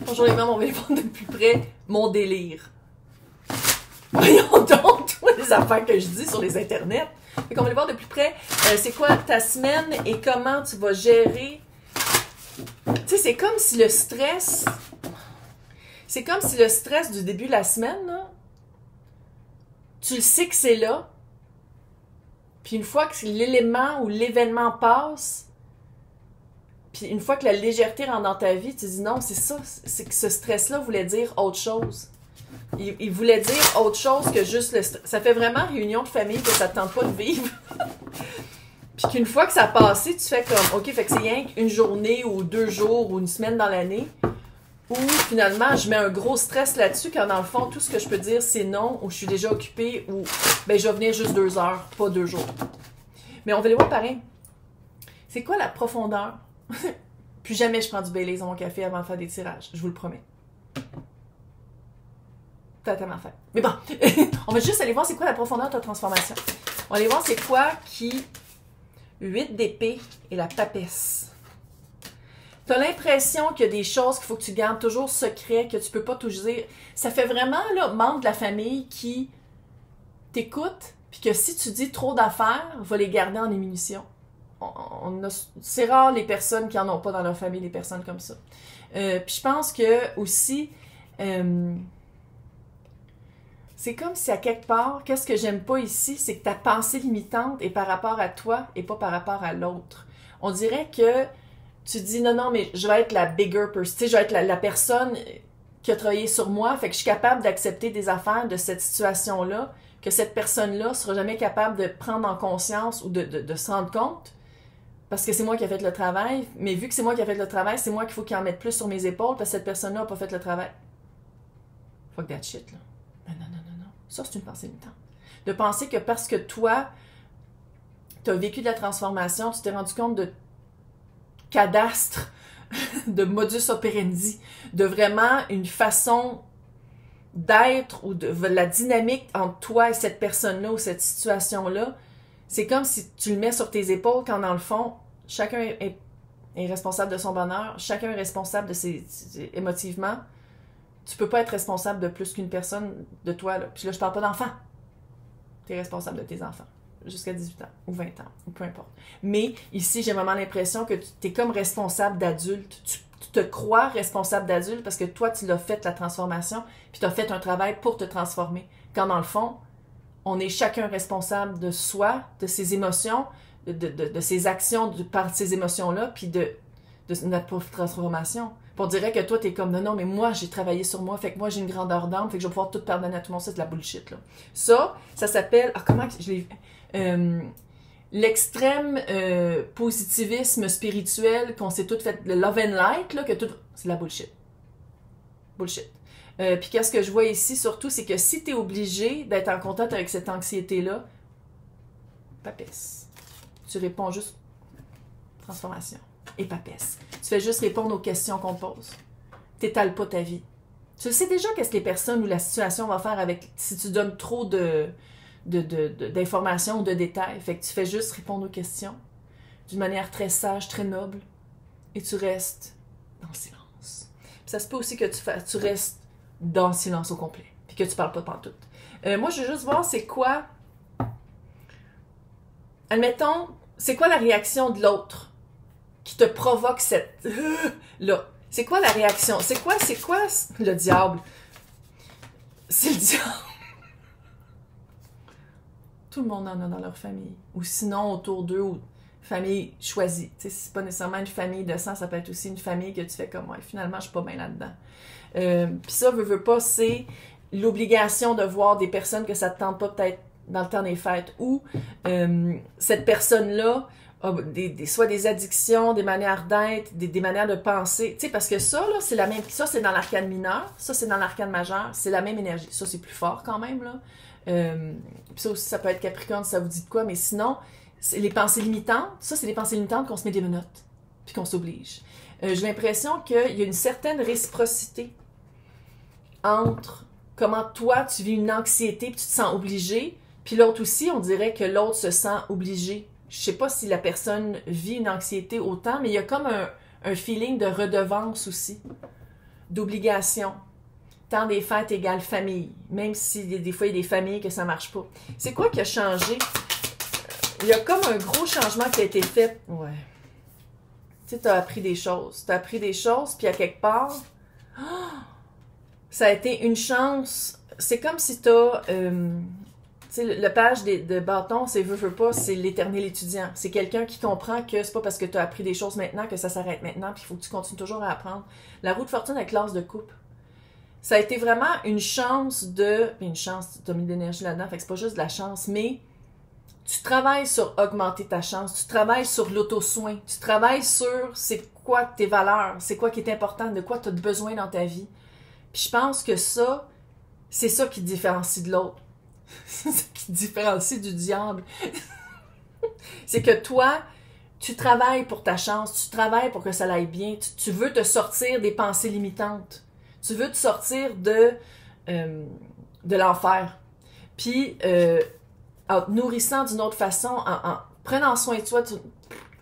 Bonjour les mamans, on va aller voir de plus près mon délire. Voyons donc, toi, les affaires que je dis sur les internets. Fait qu'on va aller voir de plus près, c'est quoi ta semaine et comment tu vas gérer. Tu sais, c'est comme si le stress... C'est comme si le stress du début de la semaine, là, tu le sais que c'est là, puis une fois que l'élément ou l'événement passe, puis une fois que la légèreté rentre dans ta vie, tu te dis non, c'est ça, c'est que ce stress-là voulait dire autre chose. Il voulait dire autre chose que juste le stress. Ça fait vraiment réunion de famille que ça te tente pas de vivre. Puis qu'une fois que ça a passé, tu fais comme, OK, fait que c'est rien qu'une journée ou 2 jours ou une semaine dans l'année, ou finalement, je mets un gros stress là-dessus quand dans le fond, tout ce que je peux dire, c'est non, ou je suis déjà occupée, ou ben je vais venir juste 2 heures, pas 2 jours. Mais on va les voir pareil. C'est quoi la profondeur? Plus jamais je prends du Baileys dans mon café avant de faire des tirages, je vous le promets. Totalement fait. Mais bon, on va juste aller voir c'est quoi la profondeur de ta transformation. On va aller voir c'est quoi qui... 8 d'épée et la papesse. T'as l'impression qu'il y a des choses qu'il faut que tu gardes toujours secret, que tu peux pas tout dire. Ça fait vraiment, là, membre de la famille qui t'écoute, puis que si tu dis trop d'affaires, va les garder en émulsion. C'est rare les personnes qui en ont pas dans leur famille, les personnes comme ça. Puis je pense que aussi, c'est comme si à quelque part, qu'est-ce que j'aime pas ici, c'est que ta pensée limitante est par rapport à toi et pas par rapport à l'autre. On dirait que tu dis non, non, mais je vais être la bigger person, tu sais, je vais être la personne qui a travaillé sur moi, fait que je suis capable d'accepter des affaires de cette situation-là, que cette personne-là sera jamais capable de prendre en conscience ou de se rendre compte, parce que c'est moi qui ai fait le travail, mais vu que c'est moi qui ai fait le travail, c'est moi qu'il faut qu'il en mette plus sur mes épaules, parce que cette personne-là n'a pas fait le travail. Fuck that shit, là. Non, non, non, non, non. Ça, c'est une pensée limitante. De penser que parce que toi, tu as vécu de la transformation, tu t'es rendu compte de cadastre, de modus operandi, de vraiment une façon d'être ou de la dynamique entre toi et cette personne-là ou cette situation-là, c'est comme si tu le mets sur tes épaules quand dans le fond, chacun est responsable de son bonheur, chacun est responsable de émotivement. Tu peux pas être responsable de plus qu'une personne de toi. Là. Puis là, je parle pas d'enfants. Tu es responsable de tes enfants. Jusqu'à 18 ans, ou 20 ans, ou peu importe. Mais ici, j'ai vraiment l'impression que tu es comme responsable d'adulte. Tu te crois responsable d'adulte parce que toi, tu l'as fait la transformation, puis tu as fait un travail pour te transformer. Quand dans le fond, on est chacun responsable de soi, de ses émotions, de ses actions par ces émotions-là, puis de notre transformation. Puis on dirait que toi, t'es comme, non, non, mais moi, j'ai travaillé sur moi, fait que moi, j'ai une grandeur d'âme, fait que je vais pouvoir tout pardonner à tout le monde. Ça, c'est de la bullshit, là. Ça s'appelle... Ah, comment je l'ai... l'extrême positivisme spirituel qu'on s'est tout fait, le love and light, là, que tout... C'est de la bullshit. Bullshit. Puis qu'est-ce que je vois ici, surtout, c'est que si t'es obligé d'être en contact avec cette anxiété-là, papesse. Tu réponds juste transformation et papesse. Tu fais juste répondre aux questions qu'on te pose. T'étales pas ta vie. Tu sais déjà qu'est-ce que les personnes ou la situation va faire avec si tu donnes trop d'informations ou de détails. Fait que tu fais juste répondre aux questions d'une manière très sage, très noble, et tu restes dans le silence. Puis ça se peut aussi que tu restes dans le silence au complet, puis que tu parles pas pantoute. Moi, je veux juste voir c'est quoi... Admettons, c'est quoi la réaction de l'autre qui te provoque cette... là. C'est quoi la réaction? C'est quoi le diable? C'est le diable. Tout le monde en a dans leur famille. Ou sinon, autour d'eux, ou famille choisie. Tu sais, c'est pas nécessairement une famille de sang, ça peut être aussi une famille que tu fais comme, ouais, finalement, je suis pas bien là-dedans. Puis ça, veux pas, c'est l'obligation de voir des personnes que ça te tente pas peut-être dans le temps des fêtes, ou cette personne-là a soit des addictions, des manières d'être, des manières de penser. Tu sais, parce que ça, là, c'est la même... Ça, c'est dans l'arcane mineur, ça, c'est dans l'arcane majeur, c'est la même énergie. Ça, c'est plus fort quand même, là. Puis ça aussi, ça peut être Capricorne, ça vous dit de quoi, mais sinon, les pensées limitantes, ça, c'est les pensées limitantes qu'on se met des menottes, puis qu'on s'oblige. J'ai l'impression qu'il y a une certaine réciprocité entre comment toi, tu vis une anxiété, puis tu te sens obligé, puis l'autre aussi, on dirait que l'autre se sent obligé. Je sais pas si la personne vit une anxiété autant, mais il y a comme un feeling de redevance aussi. d'obligation. Temps des fêtes égale famille, même si des fois il y a des familles que ça marche pas. C'est quoi qui a changé? Il y a comme un gros changement qui a été fait. Ouais. Tu sais, tu as appris des choses. Tu as appris des choses, puis à quelque part, ça a été une chance. C'est comme si tu as... tu sais, le page de bâton, c'est veux pas, c'est l'éternel étudiant. C'est quelqu'un qui comprend que c'est pas parce que tu as appris des choses maintenant que ça s'arrête maintenant, puis il faut que tu continues toujours à apprendre. La roue de fortune avec l'as de coupe. Ça a été vraiment une chance de... Une chance, tu as mis de l'énergie là-dedans, fait que c'est pas juste de la chance, mais tu travailles sur augmenter ta chance, tu travailles sur l'auto-soin, tu travailles sur c'est quoi tes valeurs, c'est quoi qui est important, de quoi tu as besoin dans ta vie. Puis je pense que ça, c'est ça qui te différencie de l'autre. C'est ça qui te différencie du diable. C'est que toi, tu travailles pour ta chance, tu travailles pour que ça aille bien, tu veux te sortir des pensées limitantes. Tu veux te sortir de l'enfer. Puis, en te nourrissant d'une autre façon, en prenant soin de toi,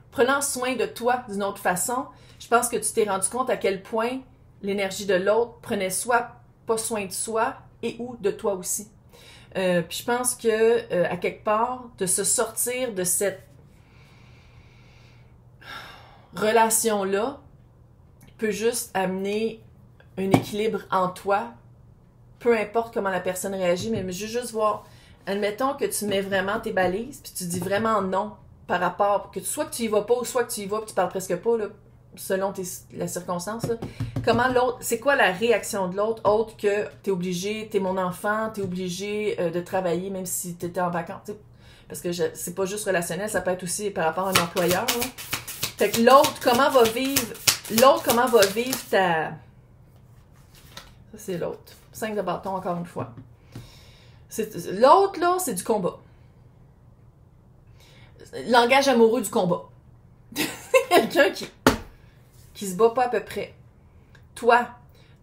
prenant soin de toi d'une autre façon, je pense que tu t'es rendu compte à quel point l'énergie de l'autre prenait soit pas soin de soi et ou de toi aussi. Puis je pense que, à quelque part, de se sortir de cette relation-là peut juste amener un équilibre en toi, peu importe comment la personne réagit, mais juste voir, admettons que tu mets vraiment tes balises, puis tu dis vraiment non par rapport, que soit que tu y vas pas, ou soit que tu y vas, puis tu parles presque pas, là, selon la circonstance, là. Comment l'autre, c'est quoi la réaction de l'autre, autre que t'es obligé, t'es mon enfant, t'es obligé de travailler, même si t'étais en vacances, t'sais. Parce que c'est pas juste relationnel, ça peut être aussi par rapport à un employeur, là. Fait que l'autre, comment va vivre ta... Ça, c'est l'autre. 5 de bâton, encore une fois. L'autre, là, c'est du combat. Langage amoureux du combat. Quelqu'un qui se bat pas à peu près. Toi,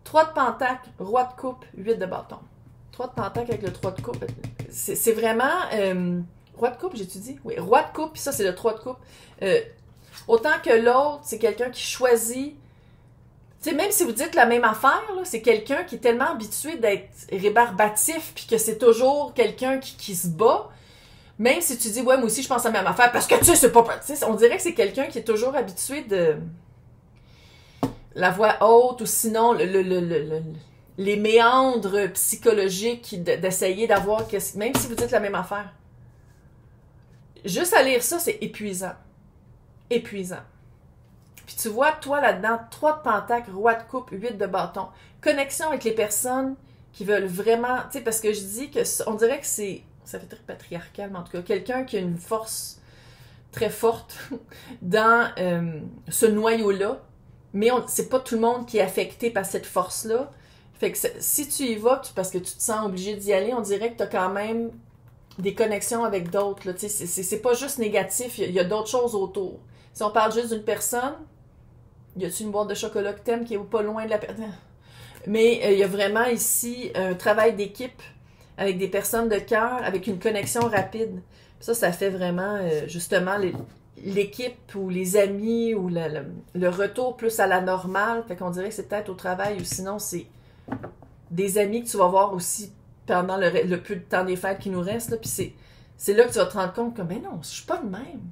3 de pentacle, roi de coupe, 8 de bâton. 3 de pentacle avec le 3 de coupe. C'est vraiment... roi de coupe, j'ai-tu dit? Oui, roi de coupe, puis ça, c'est le 3 de coupe. Autant que l'autre, c'est quelqu'un qui choisit... Tu sais, même si vous dites la même affaire, c'est quelqu'un qui est tellement habitué d'être rébarbatif, puis que c'est toujours quelqu'un qui se bat, même si tu dis, ouais, moi aussi, je pense à la même affaire, parce que, tu sais, c'est pas... Tu sais, on dirait que c'est quelqu'un qui est toujours habitué de... La voix haute, ou sinon, les méandres psychologiques d'essayer d'avoir... Même si vous dites la même affaire. Juste à lire ça, c'est épuisant. Épuisant. Puis tu vois, toi, là-dedans, 3 de pentacle, roi de coupe, 8 de bâton. Connexion avec les personnes qui veulent vraiment... Tu sais, parce que je dis que... On dirait que c'est... Ça fait très patriarcal, mais en tout cas, quelqu'un qui a une force très forte dans ce noyau-là. Mais c'est pas tout le monde qui est affecté par cette force-là. Fait que si tu y vas, parce que tu te sens obligé d'y aller, on dirait que tu as quand même des connexions avec d'autres. Tu sais, c'est pas juste négatif, il y a d'autres choses autour. Si on parle juste d'une personne, y a-t-il une boîte de chocolat que t'aimes qui est pas loin de la personne? Mais il y a vraiment ici un travail d'équipe avec des personnes de cœur, avec une connexion rapide. Puis ça fait vraiment justement l'équipe ou les amis ou le retour plus à la normale. Fait qu'on dirait que c'est peut-être au travail ou sinon c'est des amis que tu vas voir aussi pendant le peu de temps des fêtes qui nous reste. Là. Puis c'est là que tu vas te rendre compte que, ben non, je suis pas de même.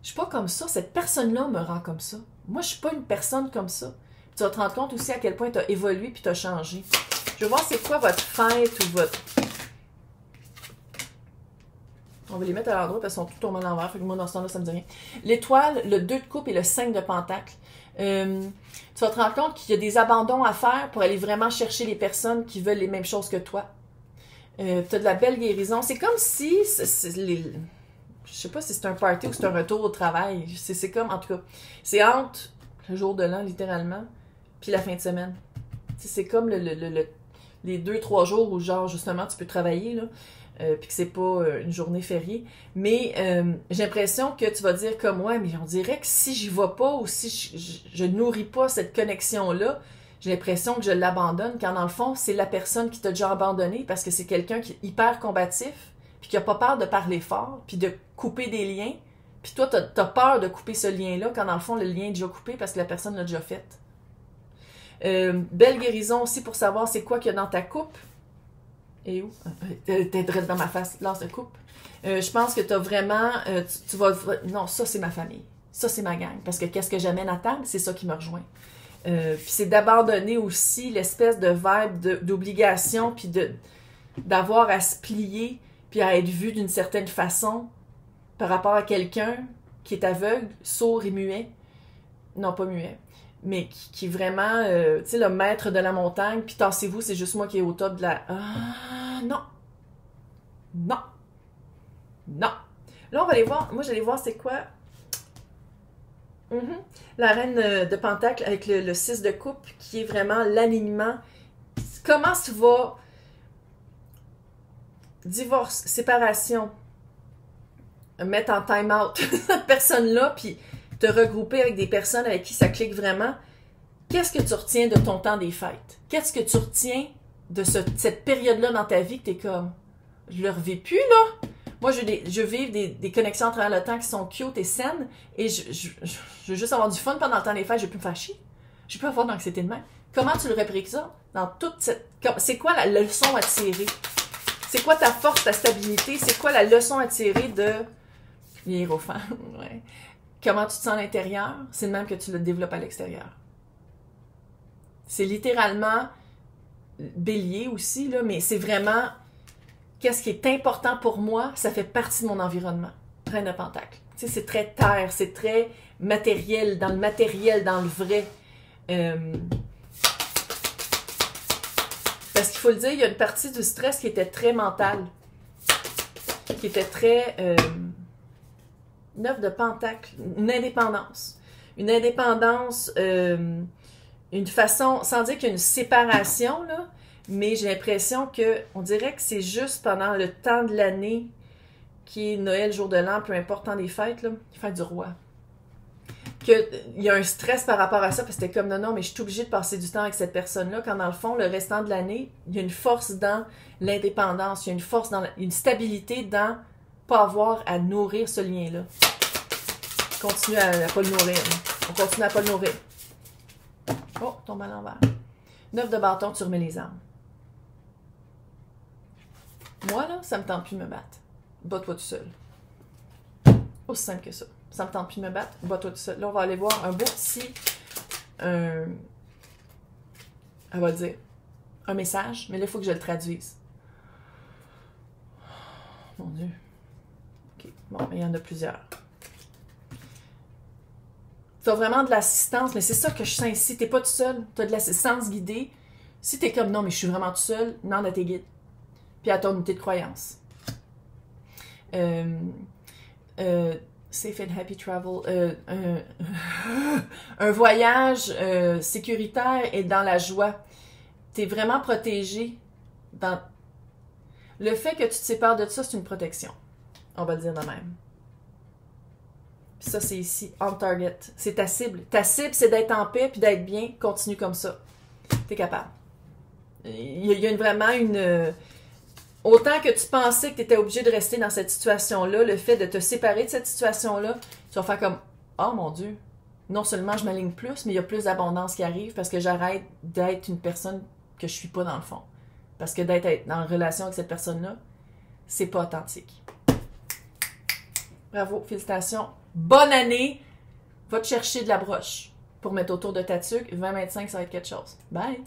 Je suis pas comme ça. Cette personne-là me rend comme ça. Moi, je suis pas une personne comme ça. Puis tu vas te rendre compte aussi à quel point tu as évolué puis tu as changé. Je vais voir c'est quoi votre fête ou votre... On va les mettre à l'endroit parce qu'ils sont tout tombés à l'envers. Fait que moi, dans ce temps-là, ça me dit rien. L'étoile, le 2 de coupe et le 5 de pentacle. Tu vas te rendre compte qu'il y a des abandons à faire pour aller vraiment chercher les personnes qui veulent les mêmes choses que toi. Tu as de la belle guérison. C'est comme si... Je sais pas si c'est un party ou c'est un retour au travail. C'est comme, en tout cas, c'est entre le jour de l'an, littéralement, puis la fin de semaine. C'est comme les 2-3 jours où, genre, justement, tu peux travailler, là, puis que c'est pas une journée fériée. Mais j'ai l'impression que tu vas dire comme, ouais, mais on dirait que si j'y vais pas ou si je nourris pas cette connexion-là, j'ai l'impression que je l'abandonne, quand dans le fond, c'est la personne qui t'a déjà abandonné parce que c'est quelqu'un qui est hyper combatif, puis qui a pas peur de parler fort, puis de couper des liens, puis toi, t'as peur de couper ce lien-là, quand dans le fond, le lien est déjà coupé parce que la personne l'a déjà fait. Belle guérison aussi pour savoir c'est quoi qu'il y a dans ta coupe. Et où? T'es direct dans ma face, lance de coupe. Je pense que t'as vraiment... tu vas... Non, ça c'est ma famille. Ça c'est ma gang. Parce que qu'est-ce que j'amène à table? C'est ça qui me rejoint. Puis c'est d'abandonner aussi l'espèce de vibe d'obligation, puis d'avoir à se plier, puis à être vu d'une certaine façon par rapport à quelqu'un qui est aveugle, sourd et muet. Non, pas muet. Mais qui est vraiment, tu sais, le maître de la montagne, puis tassez-vous, c'est juste moi qui est au top de la... Ah, non. Non. Non. Là, on va aller voir. Moi, j'allais voir c'est quoi... La reine de Pentacle avec le 6 de coupe qui est vraiment l'alignement. Comment tu vas divorce, séparation, mettre en time-out cette personne-là, puis te regrouper avec des personnes avec qui ça clique vraiment. Qu'est-ce que tu retiens de ton temps des fêtes? Qu'est-ce que tu retiens de cette période-là dans ta vie que t'es comme, je le revis plus, là? Moi, je vis des connexions à travers le temps qui sont cute et saines, et je veux juste avoir du fun pendant le temps des fêtes, je vais plus me faire chier. Je vais plus avoir d'anxiété de même. Comment tu le répliques ça? Dans toute cette... C'est quoi la leçon à tirer? C'est quoi ta force, ta stabilité? C'est quoi la leçon à tirer de l'hiérophant? Ouais. Comment tu te sens à l'intérieur? C'est le même que tu le développes à l'extérieur. C'est littéralement bélier aussi, là, mais c'est vraiment... Qu'est-ce qui est important pour moi, ça fait partie de mon environnement. Reine de Pentacle. Tu sais, c'est très terre, c'est très matériel, dans le vrai. Parce qu'il faut le dire, il y a une partie du stress qui était très mentale, qui était très... 9 de Pentacle, une indépendance. Une indépendance, une façon, sans dire qu'il y a une séparation, là, mais j'ai l'impression que, on dirait que c'est juste pendant le temps de l'année, qui est Noël, jour de l'an, peu importe, temps des fêtes, là, fête du roi, qu'il y a un stress par rapport à ça, parce que c'était comme, non, mais je suis obligée de passer du temps avec cette personne-là, quand dans le fond, le restant de l'année, il y a une force dans l'indépendance, il y a une force dans une stabilité dans pas avoir à nourrir ce lien-là. Continue à pas le nourrir. On continue à pas le nourrir. Oh, tombe à l'envers. 9 de bâton, tu remets les armes. Moi, là, ça me tente plus de me battre. Bats-toi tout seul. Aussi simple que ça. Ça me tente plus de me battre, bats-toi tout seul. Là, on va aller voir un beau petit... Elle va dire un message, mais là, il faut que je le traduise. Mon Dieu. OK. Bon, mais il y en a plusieurs. Tu as vraiment de l'assistance, mais c'est ça que je sens ici. Tu n'es pas tout seul. Tu as de l'assistance guidée. Si tu es comme non, mais je suis vraiment tout seul, demande à tes guides. Puis à ton unité de croyance. Safe and happy travel. Un voyage sécuritaire et dans la joie. Tu es vraiment protégé. Le fait que tu te sépares de ça, c'est une protection. On va le dire de même. Puis ça, c'est ici, on target. C'est ta cible. Ta cible, c'est d'être en paix puis d'être bien. Continue comme ça. T'es capable. Il y a vraiment une... Autant que tu pensais que tu étais obligé de rester dans cette situation-là, le fait de te séparer de cette situation-là, tu vas faire comme « Oh mon Dieu! Non seulement je m'aligne plus, mais il y a plus d'abondance qui arrive parce que j'arrête d'être une personne que je suis pas dans le fond. » Parce que d'être en relation avec cette personne-là, c'est pas authentique. Bravo, félicitations. Bonne année! Va te chercher de la broche pour mettre autour de ta tuque. 2025, ça va être quelque chose. Bye!